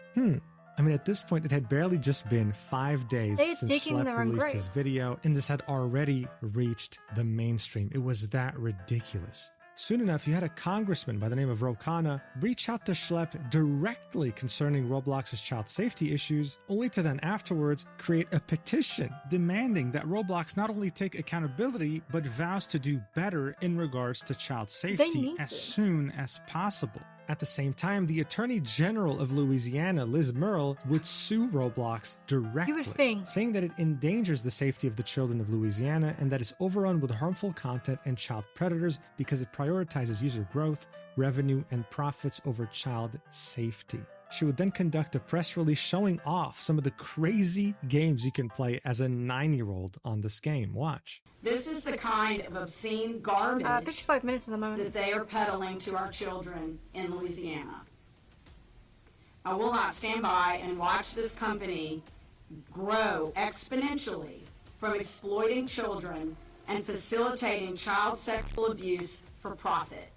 I mean, at this point, it had barely just been 5 days
They're
since
digging
Schlepp
their own
released
grave.
his video, and this had already reached the mainstream. It was that ridiculous. Soon enough, you had a congressman by the name of Ro Khanna reach out to Schlepp directly concerning Roblox's child safety issues, only to then afterwards create a petition demanding that Roblox not only take accountability, but vows to do better in regards to child safety
need
as
to.
soon as possible. At the same time, the Attorney General of Louisiana, Liz Murrill, would sue Roblox directly,
think.
saying that it endangers the safety of the children of Louisiana and that it's overrun with harmful content and child predators because it prioritizes user growth, revenue, and profits over child safety. She would then conduct a press release showing off some of the crazy games you can play as a 9-year-old on this game. Watch.
This is the kind of obscene garbage
55 minutes at the moment.
that they are peddling to our children in Louisiana. I will not stand by and watch this company grow exponentially from exploiting children and facilitating child sexual abuse for profit.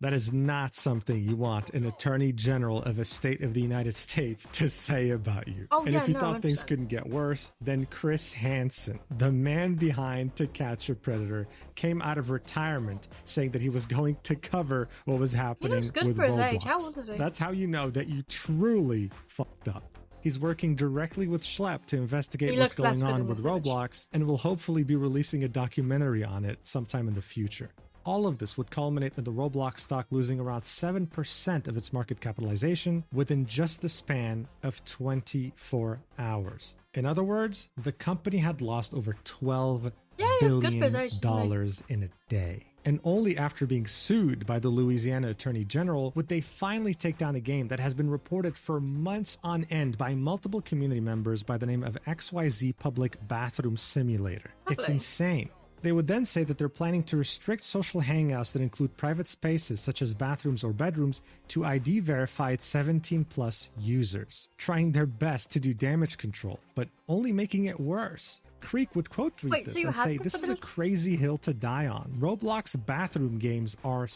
That is not something you want an Attorney General of a state of the United States to say about you.
Oh,
and
yeah,
if you
no,
thought things
100%.
couldn't get worse, then Chris Hansen, the man behind To Catch a Predator, came out of retirement saying that he was going to cover what was happening
looks good
with
for his
Roblox.
age. How old is he?
That's how you know that you truly fucked up. He's working directly with Schlepp to investigate
He
what's
looks less
going
good
on
in
with
this image.
Roblox and will hopefully be releasing a documentary on it sometime in the future. All of this would culminate in the Roblox stock losing around 7% of its market capitalization within just the span of 24 hours. In other words, the company had lost over $12
good for his age, isn't
billion in a day. And only after being sued by the Louisiana Attorney General would they finally take down a game that has been reported for months on end by multiple community members by the name of XYZ Public Bathroom Simulator. It's
Lovely.
insane. They would then say that they're planning to restrict social hangouts that include private spaces such as bathrooms or bedrooms to ID verified 17 plus users, trying their best to do damage control, but only making it worse. Creek would quote tweet
Wait,
this
so you
and
have
say, "This is a
possibilities?"
crazy hill to die on. Roblox bathroom games are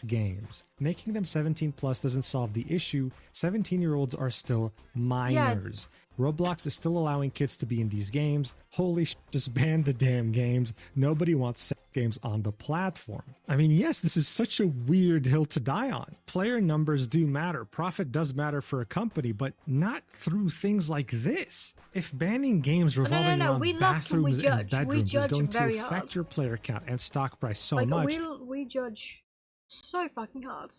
games. Making them 17 plus doesn't solve the issue. 17-year-olds are still minors. Roblox is still allowing kids to be in these games. Holy shit, just ban the damn games. Nobody wants sex games on the platform." I mean, yes, this is such a weird hill to die on. Player numbers do matter. Profit does matter for a company, but not through things like this. If banning games revolving
no.
around
We look and we
bathrooms and
judge. We
bedrooms is
judge
going to
very
affect
hard.
your player count and stock price so
Like,
much,
we judge so fucking hard.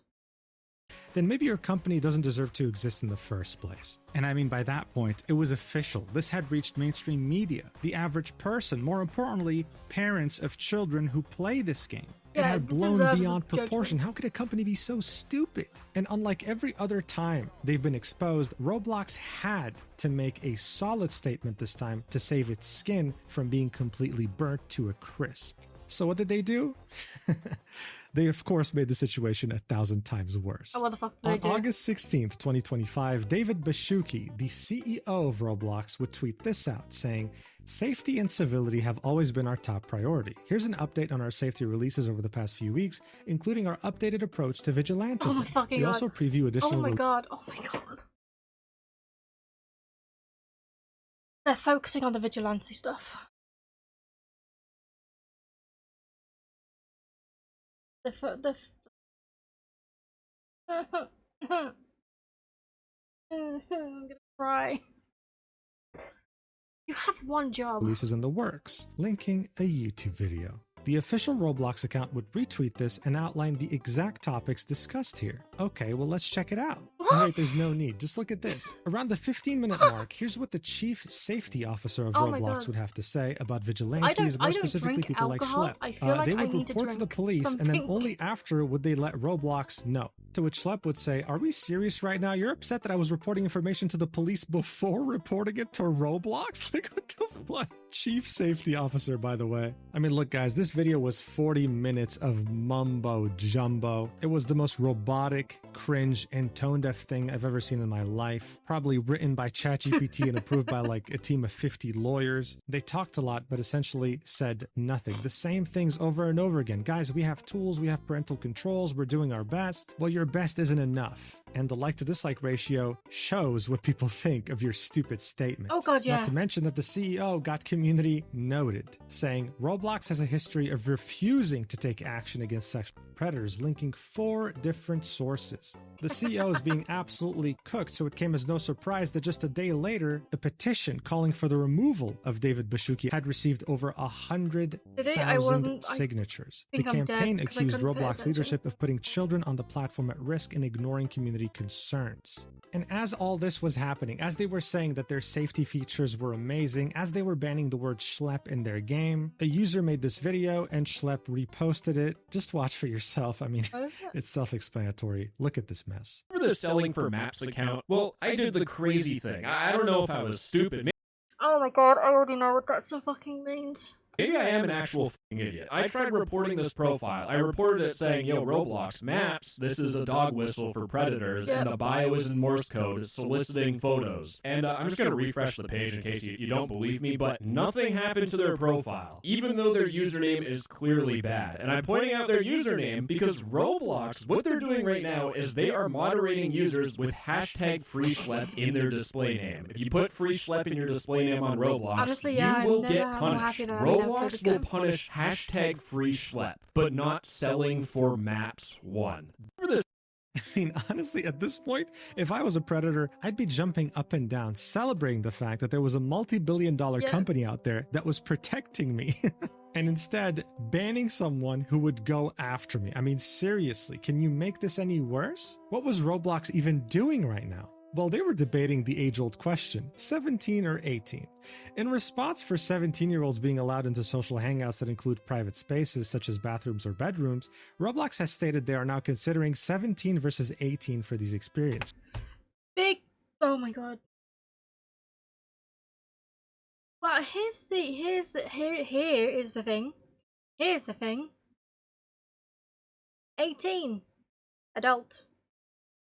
then maybe your company doesn't deserve to exist in the first place. And I mean, by that point, it was official. This had reached mainstream media, the average person, more importantly, parents of children who play this game. It
Yeah,
had
it
blown
deserves
beyond
judgment.
proportion. How could a company be so stupid? And unlike every other time they've been exposed, Roblox had to make a solid statement this time to save its skin from being completely burnt to a crisp. So what did they do? They, of course, made the situation 1,000 times worse.
Oh, what the fuck did they
On
do?
August 16th, 2025, David Baszucki, the CEO of Roblox, would tweet this out, saying, Safety and civility have always been our top priority. Here's an update on our safety releases over the past few weeks, including our updated approach to vigilantism.
Oh my fucking
We
god.
also preview additional
Oh my god. Oh my god. They're focusing on the vigilante stuff. I'm gonna cry. You have one job.
releases in the works, linking a YouTube video. The official Roblox account would retweet this and outline the exact topics discussed here. Okay, well let's check it out. Oh, wait, there's no need. Just look at this. Around the 15-minute mark, here's what the chief safety officer of Roblox would have to say about vigilantes, more specifically people
alcohol.
like Schlep.
I feel like
they
I
would
need to
report to the
drink
police, and then
something.
only after would they let Roblox know. To which Schlep would say, "Are we serious right now? You're upset that I was reporting information to the police before reporting it to Roblox? Like, what the fuck?" Chief safety officer, by the way. I mean, look, guys, this video was 40 minutes of mumbo jumbo. It was the most robotic, cringe, and tone-deaf thing I've ever seen in my life. Probably written by ChatGPT and approved by like a team of 50 lawyers. They talked a lot, but essentially said nothing. The same things over and over again. Guys, we have tools, we have parental controls, we're doing our best. Well, your best isn't enough. And the like to dislike ratio shows what people think of your stupid statement.
Oh god, yes.
Not to mention that the CEO got community noted, saying Roblox has a history of refusing to take action against sexual predators, linking 4 different sources. The CEO is being absolutely cooked, so it came as no surprise that just a day later, a petition calling for the removal of David Baszucki had received over 100,000 signatures. The campaign accused Roblox leadership of putting children on the platform at risk and ignoring community concerns. And as all this was happening, as they were saying that their safety features were amazing, as they were banning the word Schlep in their game, a user made this video and Schlep reposted it. Just watch for yourself. I mean, it's self-explanatory. Look at this mess.
For the selling for maps account, well, I did the crazy thing. I don't know if I was stupid.
Oh my god, I already know what that so fucking means.
Maybe I am an actual f***ing idiot. I tried reporting this profile. I reported it saying, yo, Roblox, maps, this is a dog whistle for predators, and the bio is in Morse code, it's soliciting photos. And I'm just going to refresh the page in case you don't believe me, but nothing happened to their profile, even though their username is clearly bad. And I'm pointing out their username because Roblox, what they're doing right now is they are moderating users with hashtag free Schlep in their display name. If you put free Schlep in your display name on Roblox,
honestly,
you will get punished. Roblox will punish hashtag free Schlep, but not selling for maps 1.
I mean, honestly, at this point, if I was a predator, I'd be jumping up and down, celebrating the fact that there was a multi-billion-dollar company out there that was protecting me. And instead, banning someone who would go after me. I mean, seriously, can you make this any worse? What was Roblox even doing right now? Well, they were debating the age-old question, 17 or 18. In response for 17-year-olds being allowed into social hangouts that include private spaces such as bathrooms or bedrooms, Roblox has stated they are now considering 17 versus 18 for these experiences.
Oh my god. Well, here is the thing. Here's the thing. 18, adult.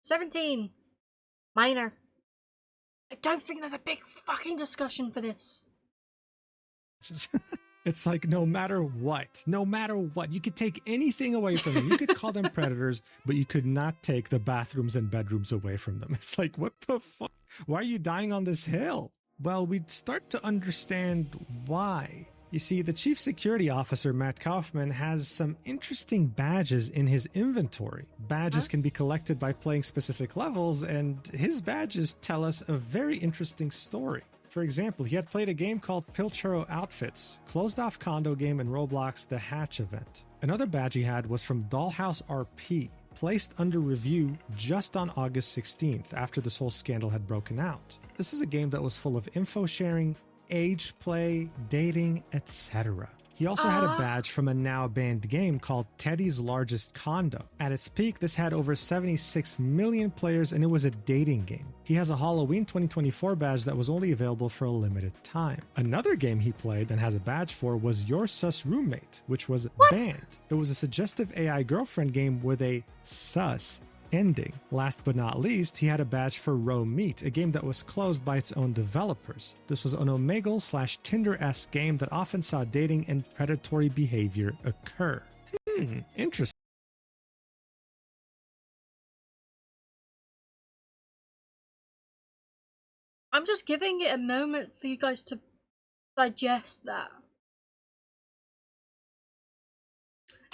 17, minor. I don't think there's a big fucking discussion for this.
It's like no matter what, you could take anything away from them. You could call them predators, but you could not take the bathrooms and bedrooms away from them. It's like, what the fuck? Why are you dying on this hill? Well, we'd start to understand why. You see, the chief security officer, Matt Kaufman, has some interesting badges in his inventory. Badges can be collected by playing specific levels, and his badges tell us a very interesting story. For example, he had played a game called Pilchero Outfits, closed-off condo game in Roblox The Hatch event. Another badge he had was from Dollhouse RP, placed under review just on August 16th after this whole scandal had broken out. This is a game that was full of info sharing, age play, dating, etc. He also had a badge from a now banned game called Teddy's Largest Condo. At its peak, this had over 76 million players and it was a dating game. He has a Halloween 2024 badge that was only available for a limited time. Another game he played and has a badge for was Your Sus Roommate, which was banned. It was a suggestive AI girlfriend game with a sus ending. Last but not least, he had a badge for Row Meet, a game that was closed by its own developers. This was an Omegle/Tinder-esque game that often saw dating and predatory behavior occur. Interesting.
I'm just giving it a moment for you guys to digest that.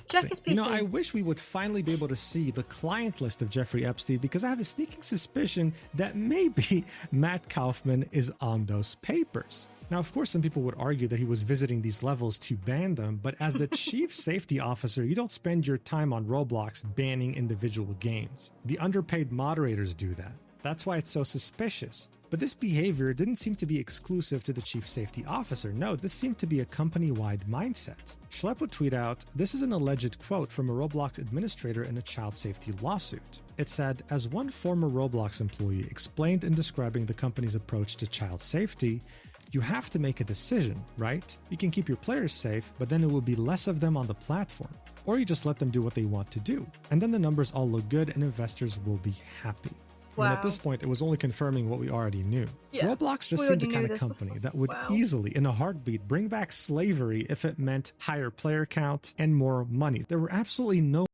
Check his PC.
You know, I wish we would finally be able to see the client list of Jeffrey Epstein, because I have a sneaking suspicion that maybe Matt Kaufman is on those papers. Now, of course, some people would argue that he was visiting these levels to ban them, but as the chief safety officer, you don't spend your time on Roblox banning individual games. The underpaid moderators do that. That's why it's so suspicious. But this behavior didn't seem to be exclusive to the chief safety officer. No, this seemed to be a company-wide mindset. Schlepp would tweet out, "This is an alleged quote from a Roblox administrator in a child safety lawsuit." It said, "As one former Roblox employee explained in describing the company's approach to child safety, you have to make a decision, right? You can keep your players safe, but then it will be less of them on the platform. Or you just let them do what they want to do. And then the numbers all look good and investors will be happy."
Wow.
I mean, at this point, it was only confirming what we already knew.
Yeah,
Roblox just
we
seemed the
already
kind
knew
of
this
company
before.
that would
Wow.
easily, in a heartbeat, bring back slavery if it meant higher player count and more money. There were absolutely no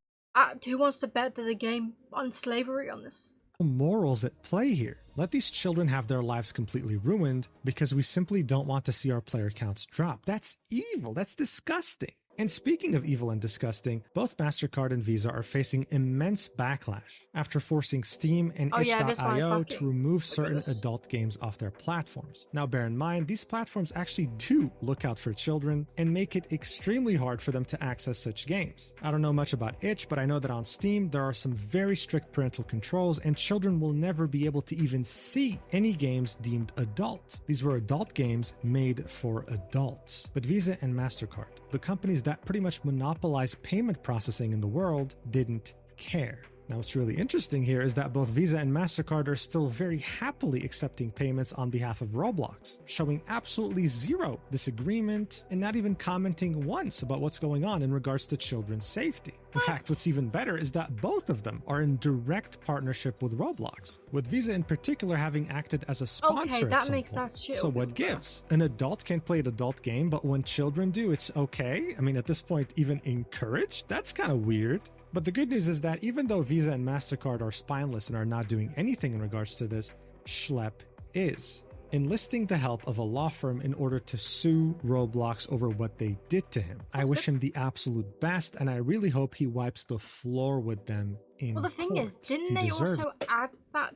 Who wants to bet there's a game on slavery on this?
morals at play here. Let these children have their lives completely ruined because we simply don't want to see our player counts drop. That's evil. That's disgusting. And speaking of evil and disgusting, both MasterCard and Visa are facing immense backlash after forcing Steam and
Oh yeah, this one
itch.io
fucking-
to remove
look at
certain
this.
adult games off their platforms. Now bear in mind, these platforms actually do look out for children and make it extremely hard for them to access such games. I don't know much about itch, but I know that on Steam there are some very strict parental controls and children will never be able to even see any games deemed adult. These were adult games made for adults. But Visa and MasterCard, the companies that pretty much monopolize payment processing in the world, didn't care. Now, what's really interesting here is that both Visa and MasterCard are still very happily accepting payments on behalf of Roblox, showing absolutely zero disagreement and not even commenting once about what's going on in regards to children's safety. In fact, what's even better is that both of them are in direct partnership with Roblox, with Visa in particular having acted as a sponsor
Okay,
at
that
some
makes
point.
sense too.
So what gives? An adult can play an adult game, but when children do, it's okay? I mean, at this point, even encouraged? That's kind of weird. But the good news is that even though Visa and MasterCard are spineless and are not doing anything in regards to this, Schlepp is enlisting the help of a law firm in order to sue Roblox over what they did to him. I wish him the absolute best, and I really hope he wipes the floor with them in
Well, the thing
court.
is, didn't
He
they
deserves
also add that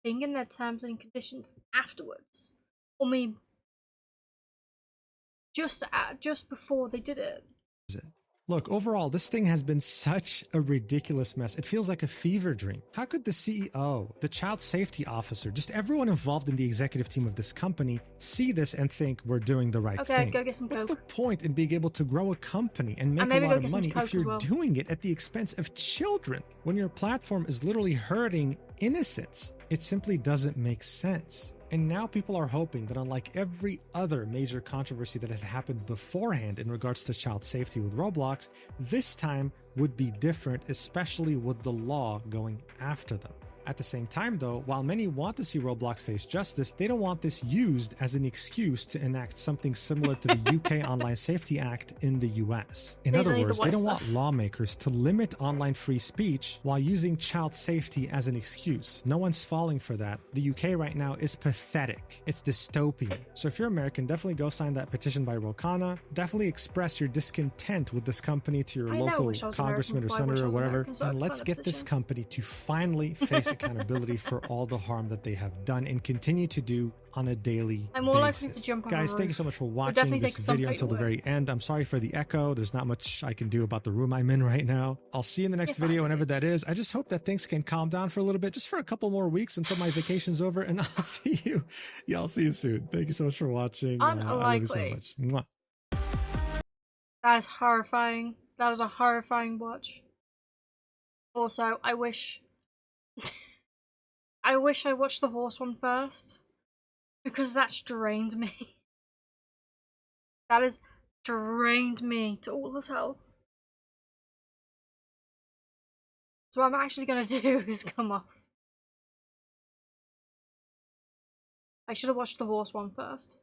thing in their terms and conditions afterwards? I mean, just before they did it.
it. Look, overall, this thing has been such a ridiculous mess. It feels like a fever dream. How could the CEO, the child safety officer, just everyone involved in the executive team of this company see this and think we're doing the right
Okay,
thing?
go get some
What's the
Coke.
point in being able to grow a company and make a
maybe
lot
go
of
get some
money
Coke
if
as
you're
well.
doing it at the expense of children when your platform is literally hurting innocents? It simply doesn't make sense. And now people are hoping that unlike every other major controversy that had happened beforehand in regards to child safety with Roblox, this time would be different, especially with the law going after them. At the same time though, while many want to see Roblox face justice, they don't want this used as an excuse to enact something similar to the UK Online Safety Act in the US. In
These
other
are the
words, they
white
don't
stuff.
want lawmakers to limit online free speech while using child safety as an excuse. No one's falling for that. The UK right now is pathetic. It's dystopian. So if you're American, definitely go sign that petition by Rokana. Definitely express your discontent with this company to your
I know,
local
wish I was
congressman or
American, I wish
senator
I
or
was
whatever,
American so I
and
could
let's
sign a
get this
petition.
company to finally face accountability for all the harm that they have done and continue to do on a daily
I'm more likely
basis.
to jump on a
Guys, thank you
roof.
so much for
We'll
watching
definitely
this
take some
video
pain
until the
away.
very end. I'm sorry for the echo. There's not much I can do about the room I'm in right now. I'll see you in the next
You're
video,
fine.
whenever that is. I just hope that things can calm down for a little bit, just for a couple more weeks until my vacation's over, and I'll see you. Yeah, I'll see you soon. Thank you so much for watching. I love you so
Unlikely.
much. Mwah.
That is horrifying. That was a horrifying watch. Also, I wish I wish I watched the horse one first, because that's drained me. That has drained me to all this hell. So what I'm actually gonna do is come off. I should have watched the horse one first.